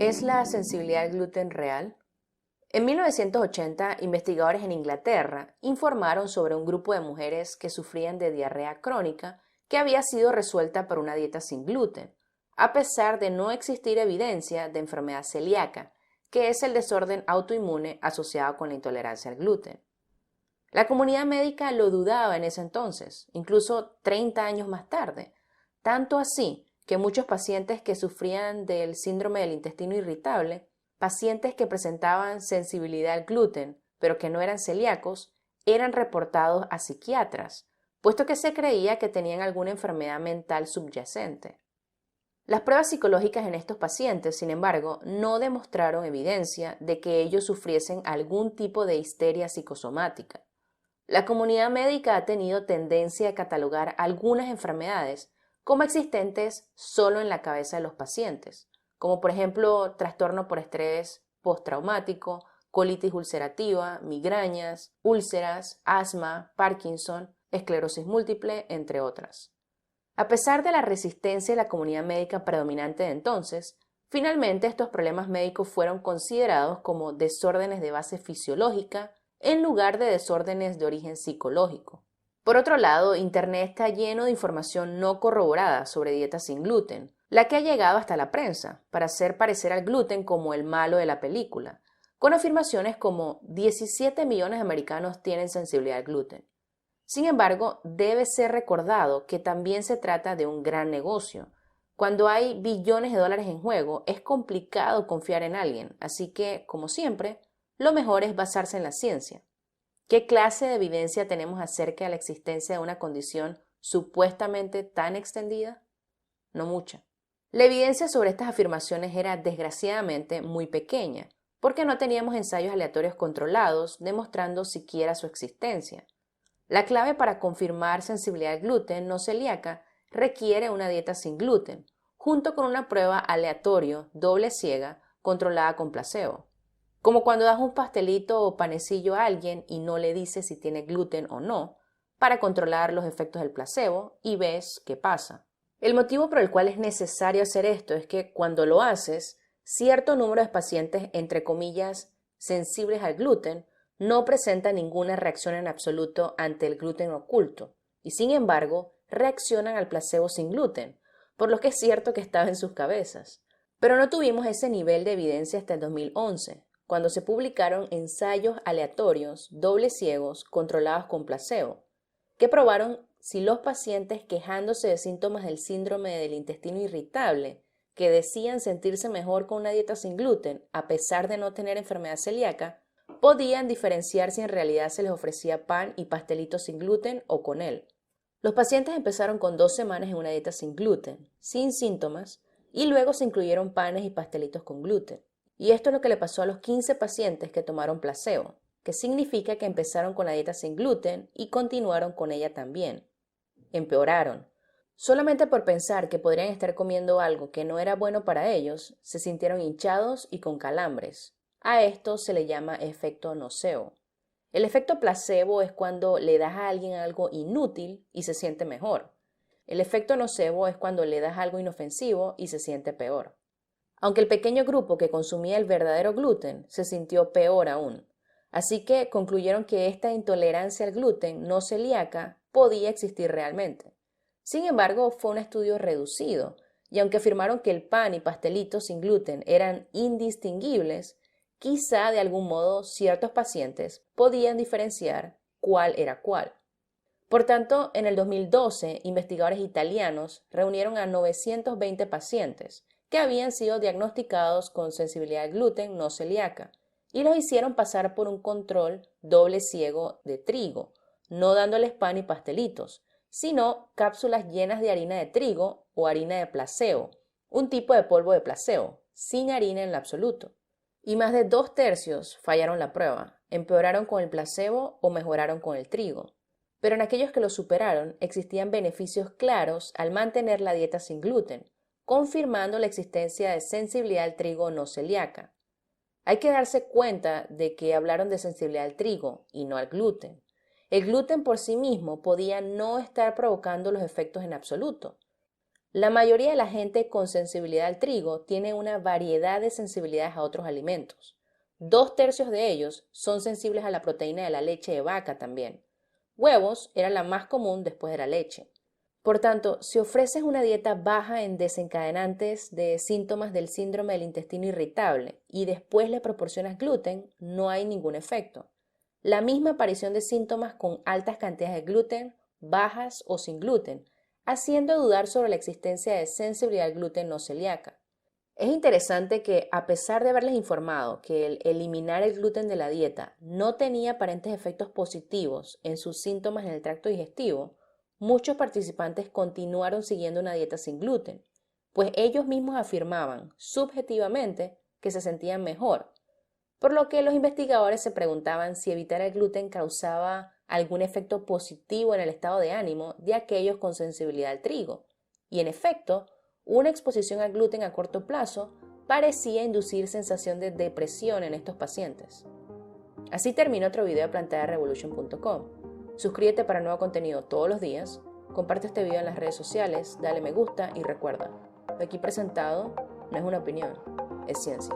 ¿Es la sensibilidad al gluten real? En 1980, investigadores en Inglaterra informaron sobre un grupo de mujeres que sufrían de diarrea crónica que había sido resuelta por una dieta sin gluten, a pesar de no existir evidencia de enfermedad celíaca, que es el desorden autoinmune asociado con la intolerancia al gluten. La comunidad médica lo dudaba en ese entonces, incluso 30 años más tarde, tanto así que muchos pacientes que sufrían del síndrome del intestino irritable, pacientes que presentaban sensibilidad al gluten, pero que no eran celíacos, eran reportados a psiquiatras, puesto que se creía que tenían alguna enfermedad mental subyacente. Las pruebas psicológicas en estos pacientes, sin embargo, no demostraron evidencia de que ellos sufriesen algún tipo de histeria psicosomática. La comunidad médica ha tenido tendencia a catalogar algunas enfermedades como existentes solo en la cabeza de los pacientes, como por ejemplo trastorno por estrés postraumático, colitis ulcerativa, migrañas, úlceras, asma, Parkinson, esclerosis múltiple, entre otras. A pesar de la resistencia de la comunidad médica predominante de entonces, finalmente estos problemas médicos fueron considerados como desórdenes de base fisiológica en lugar de desórdenes de origen psicológico. Por otro lado, Internet está lleno de información no corroborada sobre dietas sin gluten, la que ha llegado hasta la prensa, para hacer parecer al gluten como el malo de la película, con afirmaciones como 17 millones de americanos tienen sensibilidad al gluten. Sin embargo, debe ser recordado que también se trata de un gran negocio. Cuando hay billones de dólares en juego, es complicado confiar en alguien, así que, como siempre, lo mejor es basarse en la ciencia. ¿Qué clase de evidencia tenemos acerca de la existencia de una condición supuestamente tan extendida? No mucha. La evidencia sobre estas afirmaciones era desgraciadamente muy pequeña, porque no teníamos ensayos aleatorios controlados demostrando siquiera su existencia. La clave para confirmar sensibilidad al gluten no celíaca requiere una dieta sin gluten, junto con una prueba aleatorio, doble ciega, controlada con placebo. Como cuando das un pastelito o panecillo a alguien y no le dices si tiene gluten o no, para controlar los efectos del placebo y ves qué pasa. El motivo por el cual es necesario hacer esto es que cuando lo haces, cierto número de pacientes, entre comillas, sensibles al gluten, no presenta ninguna reacción en absoluto ante el gluten oculto y sin embargo reaccionan al placebo sin gluten, por lo que es cierto que estaba en sus cabezas. Pero no tuvimos ese nivel de evidencia hasta el 2011, cuando se publicaron ensayos aleatorios, dobles ciegos, controlados con placebo, que probaron si los pacientes quejándose de síntomas del síndrome del intestino irritable, que decían sentirse mejor con una dieta sin gluten, a pesar de no tener enfermedad celíaca, podían diferenciar si en realidad se les ofrecía pan y pastelitos sin gluten o con él. Los pacientes empezaron con 2 semanas en una dieta sin gluten, sin síntomas, y luego se incluyeron panes y pastelitos con gluten. Y esto es lo que le pasó a los 15 pacientes que tomaron placebo, que significa que empezaron con la dieta sin gluten y continuaron con ella también. Empeoraron. Solamente por pensar que podrían estar comiendo algo que no era bueno para ellos, se sintieron hinchados y con calambres. A esto se le llama efecto nocebo. El efecto placebo es cuando le das a alguien algo inútil y se siente mejor. El efecto nocebo es cuando le das algo inofensivo y se siente peor. Aunque el pequeño grupo que consumía el verdadero gluten se sintió peor aún. Así que concluyeron que esta intolerancia al gluten no celíaca podía existir realmente. Sin embargo, fue un estudio reducido, y aunque afirmaron que el pan y pastelitos sin gluten eran indistinguibles, quizá de algún modo ciertos pacientes podían diferenciar cuál era cuál. Por tanto, en el 2012, investigadores italianos reunieron a 920 pacientes que habían sido diagnosticados con sensibilidad al gluten no celíaca y los hicieron pasar por un control doble ciego de trigo, no dándoles pan y pastelitos, sino cápsulas llenas de harina de trigo o harina de placebo, un tipo de polvo de placebo, sin harina en lo absoluto. Y más de 2/3 fallaron la prueba, empeoraron con el placebo o mejoraron con el trigo. Pero en aquellos que lo superaron existían beneficios claros al mantener la dieta sin gluten, confirmando la existencia de sensibilidad al trigo no celíaca. Hay que darse cuenta de que hablaron de sensibilidad al trigo y no al gluten. El gluten por sí mismo podía no estar provocando los efectos en absoluto. La mayoría de la gente con sensibilidad al trigo tiene una variedad de sensibilidades a otros alimentos. 2/3 de ellos son sensibles a la proteína de la leche de vaca también. Huevos era la más común después de la leche. Por tanto, si ofreces una dieta baja en desencadenantes de síntomas del síndrome del intestino irritable y después le proporcionas gluten, no hay ningún efecto. La misma aparición de síntomas con altas cantidades de gluten, bajas o sin gluten, haciendo dudar sobre la existencia de sensibilidad al gluten no celíaca. Es interesante que, a pesar de haberles informado que el eliminar el gluten de la dieta no tenía aparentes efectos positivos en sus síntomas en el tracto digestivo, muchos participantes continuaron siguiendo una dieta sin gluten, pues ellos mismos afirmaban subjetivamente que se sentían mejor, por lo que los investigadores se preguntaban si evitar el gluten causaba algún efecto positivo en el estado de ánimo de aquellos con sensibilidad al trigo. Y en efecto, una exposición al gluten a corto plazo parecía inducir sensación de depresión en estos pacientes. Así termina otro video de plantearevolution.com. Suscríbete para nuevo contenido todos los días, comparte este video en las redes sociales, dale me gusta y recuerda, lo aquí presentado no es una opinión, es ciencia.